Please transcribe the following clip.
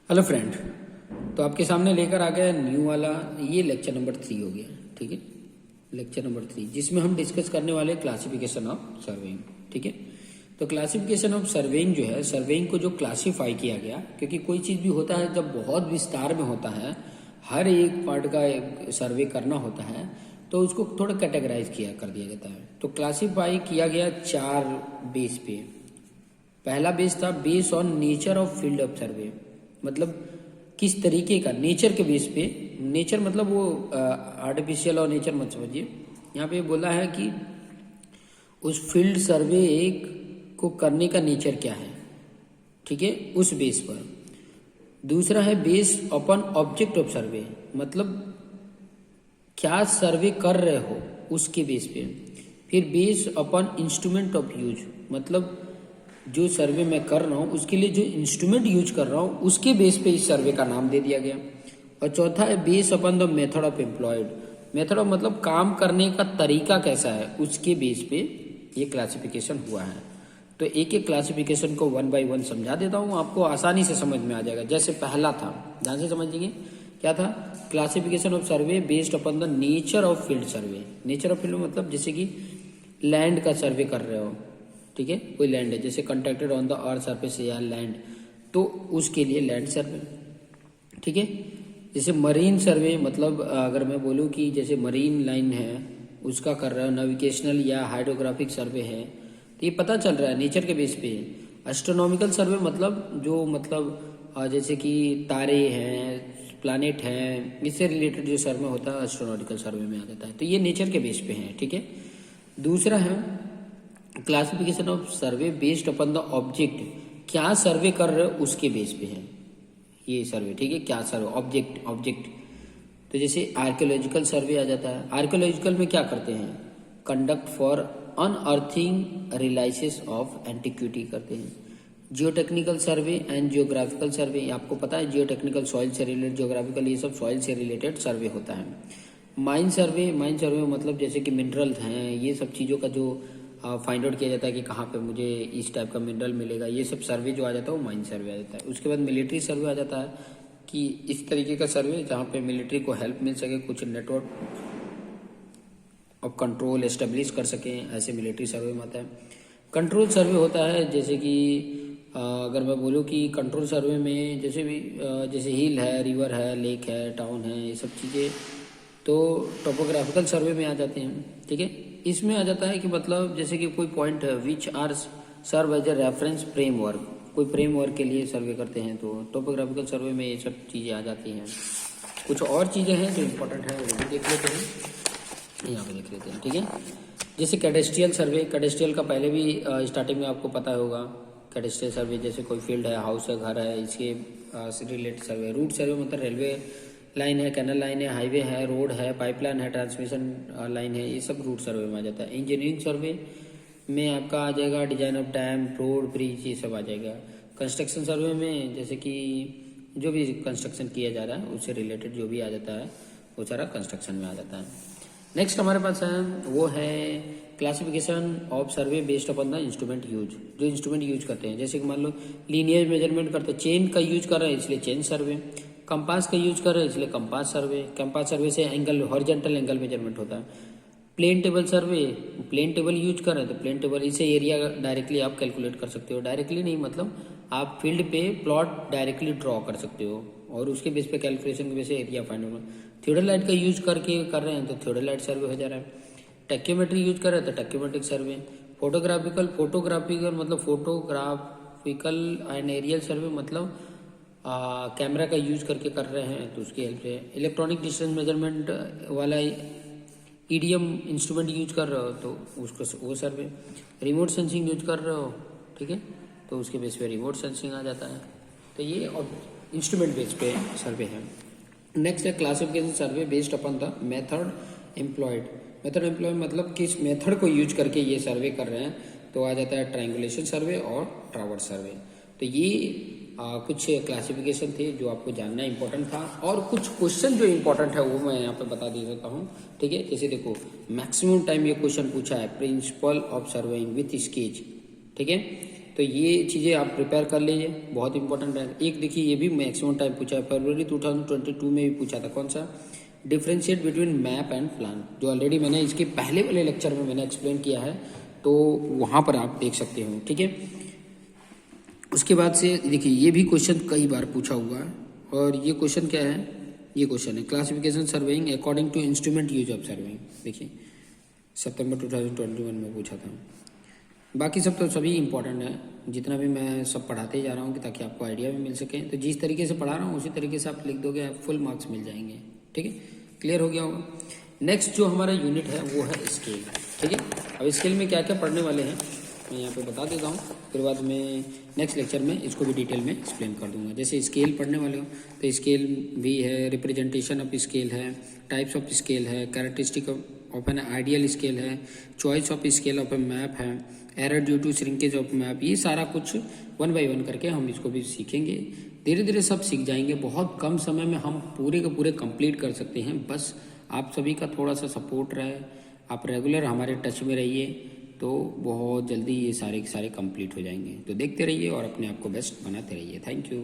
Hello friend. तो आपके सामने लेकर आ गया न्यू वाला, ये लेक्चर नंबर 3 हो गया। ठीक है, लेक्चर नंबर 3 जिसमें हम डिस्कस करने वाले क्लासिफिकेशन ऑफ सर्वेइंग। ठीक है, तो क्लासिफिकेशन ऑफ सर्वेइंग जो है, सर्वेइंग को जो क्लासीफाई किया गया, क्योंकि कोई चीज़ भी होता है जब बहुत विस्तार में होता है, हर एक पार्ट का एक सर्वे करना होता है, तो उसको थोड़ा कैटेगराइज किया कर दिया जाता है। तो क्लासीफाई किया गया 4 बेस पे। पहला बेस था base on nature of field of सर्वे, मतलब किस तरीके का, नेचर के बेस पे। नेचर मतलब वो आर्टिफिशियल और नेचर मत समझिए। यहाँ पे बोला है कि उस फील्ड सर्वे को करने का नेचर क्या है, ठीक है, उस बेस पर। दूसरा है बेस अपॉन ऑब्जेक्ट ऑफ सर्वे, मतलब क्या सर्वे कर रहे हो उसके बेस पे। फिर base upon instrument of use, मतलब जो सर्वे मैं कर रहा हूँ उसके लिए जो इंस्ट्रूमेंट यूज कर रहा हूँ उसके बेस पे इस सर्वे का नाम दे दिया गया। और चौथा है base upon the method of employed, method of मतलब काम करने का तरीका कैसा है, उसके बेस पे ये क्लासिफिकेशन हुआ है। तो एक एक क्लासिफिकेशन को 1 बाय 1 समझा देता हूँ, आपको आसानी से समझ में आ जाएगा। जैसे पहला था, ध्यान से समझिए क्या था, classification of survey based upon the nature of field survey. Nature of field मतलब जैसे कि लैंड का सर्वे कर रहे हो, ठीक है, कोई लैंड है जैसे constructed on the earth surface या लैंड, तो उसके लिए लैंड सर्वे। ठीक है, जैसे मरीन सर्वे, मतलब अगर मैं बोलूँ कि जैसे मरीन लाइन है उसका कर रहा है, नेविगेशनल या हाइड्रोग्राफिक सर्वे है, तो ये पता चल रहा है नेचर के बेस पे। एस्ट्रोनॉमिकल सर्वे मतलब जो जैसे कि तारे हैं, प्लानिट हैं, इससे रिलेटेड जो सर्वे होता है एस्ट्रोनॉटिकल सर्वे में आ जाता है। तो ये नेचर के बेस पे है। ठीक है, दूसरा है classification of survey based upon the object, क्या सर्वे कर रहे हो उसके बेस पे है ये सर्वे। ठीक है, क्या सर्वे, ऑब्जेक्ट। तो जैसे आर्कियोलॉजिकल सर्वे आ जाता है। आर्कियोलॉजिकल में क्या करते हैं, कंडक्ट फॉर अनअर्थिंग रिलाइसिस ऑफ एंटिक्विटी करते हैं। जियोटेक्निकल सर्वे एंड जियोग्राफिकल सर्वे, आपको पता है जियोटेक्निकल सॉइल से रिलेटेड, जियोग्राफिकल ये सब सॉइल से रिलेटेड सर्वे होता है। माइन सर्वे मतलब जैसे कि मिनरल्स हैं, ये सब चीज़ों का जो फाइंड आउट किया जाता है कि कहाँ पे मुझे इस टाइप का मिनरल मिलेगा, ये सब सर्वे जो आ जाता है वो माइन सर्वे आ जाता है। उसके बाद मिलिट्री सर्वे आ जाता है कि इस तरीके का सर्वे जहाँ पे मिलिट्री को हेल्प मिल सके, कुछ नेटवर्क ऑफ कंट्रोल एस्टेब्लिश कर सकें, ऐसे मिलिट्री सर्वे में आता है। कंट्रोल सर्वे होता है जैसे कि अगर मैं बोलूँ कि कंट्रोल सर्वे में जैसे हिल है, रिवर है, लेक है, टाउन है, ये सब चीज़ें तो टोपोग्राफिकल सर्वे में आ जाते हैं। ठीक है, इसमें आ जाता है कि मतलब जैसे कि कोई पॉइंट है which are serve as a reference framework, कोई फ्रेमवर्क के लिए सर्वे करते हैं, तो टोपोग्राफिकल सर्वे में ये सब चीज़ें आ जाती हैं। कुछ और चीज़ें हैं जो इम्पोर्टेंट है वो भी देख लेते हैं, यहाँ पे देख लेते हैं। ठीक है, जैसे कैडेस्ट्रियल सर्वे, कैडेस्ट्रियल का पहले भी स्टार्टिंग में आपको पता होगा। कैडेस्ट्रियल सर्वे जैसे कोई फील्ड है, हाउस है, घर है, इसके रिलेटेड सर्वे। रूट सर्वे मतलब रेलवे लाइन है, कैनल लाइन है, हाईवे है, रोड है, पाइपलाइन है, ट्रांसमिशन लाइन है, ये सब रूट सर्वे में आ जाता है। इंजीनियरिंग सर्वे में आपका आ जाएगा design of dam, road, bridge, ये सब आ जाएगा। कंस्ट्रक्शन सर्वे में जैसे कि जो भी कंस्ट्रक्शन किया जा रहा है उससे रिलेटेड जो भी आ जाता है वो सारा कंस्ट्रक्शन में आ जाता है। नेक्स्ट हमारे पास है वो है classification of survey based upon the instrument use, जो इंस्ट्रूमेंट यूज करते हैं। जैसे कि मान लो लीनियर मेजरमेंट करते हैं, चेन का यूज कर रहे हैं इसलिए चेन सर्वे, कंपास का यूज कर रहे हैं इसलिए कंपास सर्वे। कंपास सर्वे से एंगल, हॉरिजॉन्टल एंगल मेजरमेंट होता है। Plane table survey, plane table use कर रहे हैं तो प्लेन टेबल, इसे एरिया डायरेक्टली आप कैलकुलेट कर सकते हो। डायरेक्टली नहीं मतलब आप फील्ड पे प्लॉट डायरेक्टली ड्रॉ कर सकते हो और उसके बेस पे कैलकुलेशन के बेस पे एरिया फाइंड होगा। थियोडोलाइट का यूज करके कर रहे हैं तो थियोडोलाइट सर्वे हो जा रहा है। टेक्योमेट्री यूज कर रहे हैं तो टेक्योमेट्रिक सर्वे। फोटोग्राफिकल मतलब फोटोग्राफिकल एंड एरियल सर्वे मतलब कैमरा का यूज करके कर रहे हैं तो उसकी हेल्प से। इलेक्ट्रॉनिक डिस्टेंस मेजरमेंट वाला ईडीएम इंस्ट्रूमेंट यूज कर रहे हो तो उसको वो सर्वे। रिमोट सेंसिंग यूज कर रहे हो, ठीक है, तो उसके बेस पे रिमोट सेंसिंग आ जाता है। तो ये इंस्ट्रूमेंट बेस पे सर्वे है। नेक्स्ट है classification survey based upon the method employed. Method employed मतलब किस मेथड को यूज करके ये सर्वे कर रहे हैं, तो आ जाता है ट्रायंगुलेशन सर्वे और ट्रावर्स सर्वे। तो ये कुछ क्लासिफिकेशन थे जो आपको जानना इंपॉर्टेंट था, और कुछ क्वेश्चन जो इंपॉर्टेंट है वो मैं यहाँ पे बता दे देता हूँ। ठीक है, जैसे देखो मैक्सिमम टाइम ये क्वेश्चन पूछा है, principle of surveying with sketch. ठीक है, तो ये चीज़ें आप प्रिपेयर कर लीजिए, बहुत इंपॉर्टेंट है। एक देखिए ये भी मैक्सिमम टाइम पूछा है, फरवरी 2022 में भी पूछा था, कौन सा, differentiate between map and plan, जो ऑलरेडी मैंने इसके पहले वाले लेक्चर में मैंने एक्सप्लेन किया है, तो वहाँ पर आप देख सकते हो, ठीक है। उसके बाद से देखिए ये भी क्वेश्चन कई बार पूछा हुआ है, और ये क्वेश्चन क्या है, ये क्वेश्चन है classification surveying according to instrument use of surveying. देखिए सितंबर 2021 में पूछा था। बाकी सब तो सभी इंपॉर्टेंट है, जितना भी मैं सब पढ़ाते ही जा रहा हूँ कि ताकि आपको आइडिया भी मिल सके। तो जिस तरीके से पढ़ा रहा हूँ उसी तरीके से आप लिख दोगे, फुल मार्क्स मिल जाएंगे, ठीक है। क्लियर हो गया होगा। नेक्स्ट जो हमारा यूनिट है वो है स्केल, ठीक है। अब स्केल में क्या क्या पढ़ने वाले हैं मैं यहाँ पे बता देता हूँ, फिर बाद में नेक्स्ट लेक्चर में इसको भी डिटेल में एक्सप्लेन कर दूंगा। जैसे स्केल पढ़ने वाले हो तो स्केल भी है, रिप्रेजेंटेशन ऑफ स्केल है, टाइप्स ऑफ स्केल है, characteristic of an ideal scale है, choice of scale of a map है, error due to shrinkage of map, ये सारा कुछ 1 बाय 1 करके हम इसको भी सीखेंगे। धीरे धीरे सब सीख जाएंगे, बहुत कम समय में हम पूरे के पूरे कंप्लीट कर सकते हैं। बस आप सभी का थोड़ा सा सपोर्ट रहे, आप रेगुलर हमारे टच में रहिए, तो बहुत जल्दी ये सारे के सारे कंप्लीट हो जाएंगे। तो देखते रहिए और अपने आप को बेस्ट बनाते रहिए। Thank you.